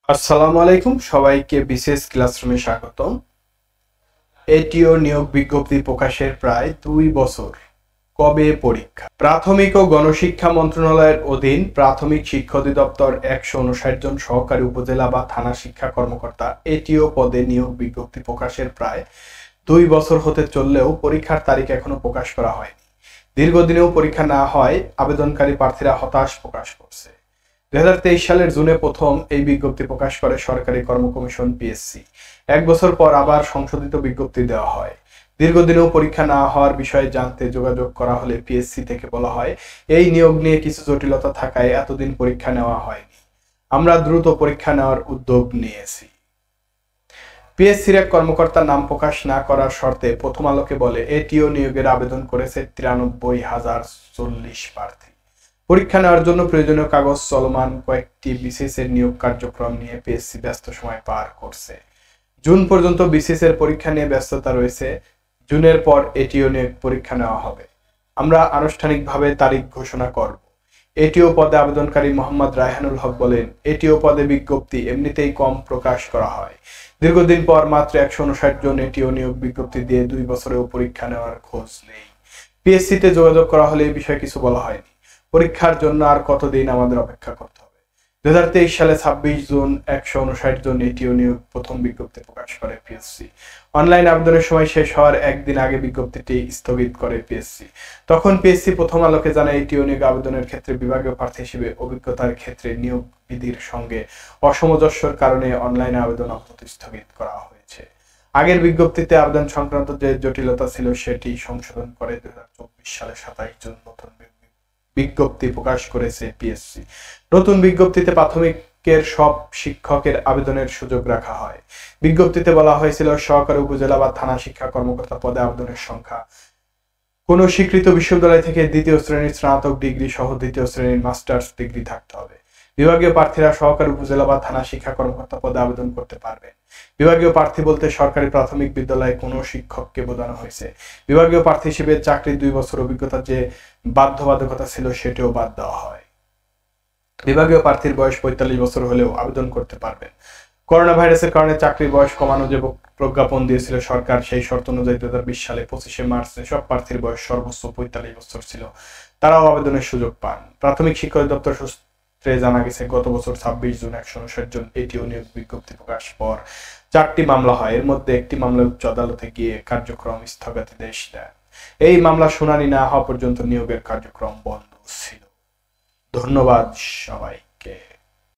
আসসালামু আলাইকুম, সবাইকে বিশেষ ক্লাসরুমে স্বাগতম। এটিও নিয়োগ বিজ্ঞপ্তি প্রকাশের প্রায় 2 বছর। কবে পরীক্ষা? প্রাথমিক ও গণশিক্ষা মন্ত্রণালয়ের অধীন প্রাথমিক শিক্ষা অধিদপ্তর 159 জন সহকারী উপজেলা বা থানা শিক্ষা কর্মকর্তা এটিও পদে নিয়োগ বিজ্ঞপ্তি প্রকাশের প্রায় 2 বছর হতে চললেও পরীক্ষার তারিখ এখনো প্রকাশ করা হয়নি। দীর্ঘদিনেও পরীক্ষা না হয় আবেদনকারী প্রার্থীরা হতাশ প্রকাশ করছে। 2023 সালের জুনে প্রথম এই বিজ্ঞপ্তি প্রকাশ করে সরকারি কর্ম কমিশন পিএসসি। 1 বছর পর আবার সংশোধিত বিজ্ঞপ্তি দেওয়া হয়। দীর্ঘদিনেও পরীক্ষা না হওয়ার বিষয়ে জানতে যোগাযোগ করা হলে পিএসসি থেকে বলা হয়, এই নিয়োগ নিয়ে কিছু জটিলতা থাকায় এতদিন পরীক্ষা নেওয়া হয়নি। আমরা দ্রুত পরীক্ষা নেওয়ার উদ্যোগ নিয়েছি। পিএসসির এক কর্মকর্তা নাম প্রকাশ না করার শর্তে প্রথম আলোকে বলে, এটিও নিয়োগের আবেদন করেছে 93,040 প্রার্থী। পরীক্ষা নেওয়ার জন্য প্রয়োজনীয় কাগজ চলমান কয়েকটি বিসিএস এর নিয়োগ কার্যক্রম নিয়ে পিএসসি ব্যস্ত সময় পার করছে। জুন পর্যন্ত বিসিএস এর পরীক্ষা নিয়ে ব্যস্ততা রয়েছে। জুনের পর এটিও নিয়োগ পরীক্ষা নেওয়া হবে। আমরা আনুষ্ঠানিকভাবে তারিখ ঘোষণা করব। এটিও পদে আবেদনকারী মোহাম্মদ রায়হানুল হক বলেন, এটিও পদে বিজ্ঞপ্তি এমনিতেই কম প্রকাশ করা হয়। দীর্ঘদিন পর মাত্র 159 জন এটিও নিয়োগ বিজ্ঞপ্তি দিয়ে 2 বছরেও পরীক্ষা নেওয়ার খোঁজ নেই। পিএসসিতে যোগাযোগ করা হলে এই বিষয়ে কিছু বলা হয়নি। পরীক্ষার জন্য আর কতদিন আমাদের অপেক্ষা করতে হবে? 2023 সালে 26 জুন 159 জন এটিও নিয়োগ প্রথম বিজ্ঞপ্তি প্রকাশ করে পিএসসি। অনলাইন আবেদনের সময় শেষ হওয়ার একদিন আগে বিজ্ঞপ্তিটি স্থগিত করে পিএসসি। তখন পিএসসি প্রথম আলোকে জানায়, এটিও নিয়োগ আবেদনের ক্ষেত্রে বিভাগীয় প্রার্থী হিসেবে অভিজ্ঞতার ক্ষেত্রে নিয়োগ বিধির সঙ্গে অসামঞ্জস্যের কারণে অনলাইন আবেদন আপাতত স্থগিত করা হয়েছে। আগের বিজ্ঞপ্তিতে আবেদন সংক্রান্ত যে জটিলতা ছিল সেটি সংশোধন করে 2024 সালে 27 জুন নতুন বিজ্ঞপ্তি প্রকাশ করেছে পিএসসি। নতুন বিজ্ঞপ্তিতে প্রাথমিকের সব শিক্ষকের আবেদনের সুযোগ রাখা হয়। বিজ্ঞপ্তিতে বলা হয়েছিল, সহকারী উপজেলা বা থানা শিক্ষা কর্মকর্তা পদে আবেদনের সংখ্যা কোন স্বীকৃত বিশ্ববিদ্যালয় থেকে 2য় শ্রেণীর স্নাতক ডিগ্রি সহ 2য় শ্রেণীর মাস্টার্স ডিগ্রি থাকতে হবে। বিভাগীয় প্রার্থীরা সহকারী উপজেলা বা থানা শিক্ষা কর্মকর্তা পদে আবেদন করতে পারবেন। বিভাগীয় প্রার্থী বলতে সরকারি প্রাথমিক বিদ্যালয়ে কোনো শিক্ষককে বোঝানো হয়েছে। বিভাগীয় প্রার্থী হিসেবে চাকরির 2 বছর অভিজ্ঞতা যে বাধ্যবাধকতা ছিল সেটিও বাদ দেওয়া হয়। বিভাগীয় প্রার্থীর বয়স 45 বছর হলেও আবেদন করতে পারবেন। করোনা ভাইরাসের কারণে চাকরির বয়স কমানো যে প্রজ্ঞাপন দিয়েছিল সরকার, সেই শর্ত অনুযায়ী 2020 সালে 25শে মার্চ সব প্রার্থীর বয়স সর্বোচ্চ 45 বছর ছিল, তারাও আবেদনের সুযোগ পান। প্রাথমিক শিক্ষা অধিদপ্তর সূত্রে জানা গেছে, গত বছর 26 জুন 159 জন এটিও নিয়োগ বিজ্ঞপ্তি প্রকাশ পর 4টি মামলা হয়। এর মধ্যে একটি মামলায় উচ্চ আদালতে গিয়ে কার্যক্রম স্থগিতাদেশ দেন। এই মামলা শুনানি না হওয়া পর্যন্ত নিয়োগের কার্যক্রম বন্ধ ছিল। ধন্যবাদ সবাইকে।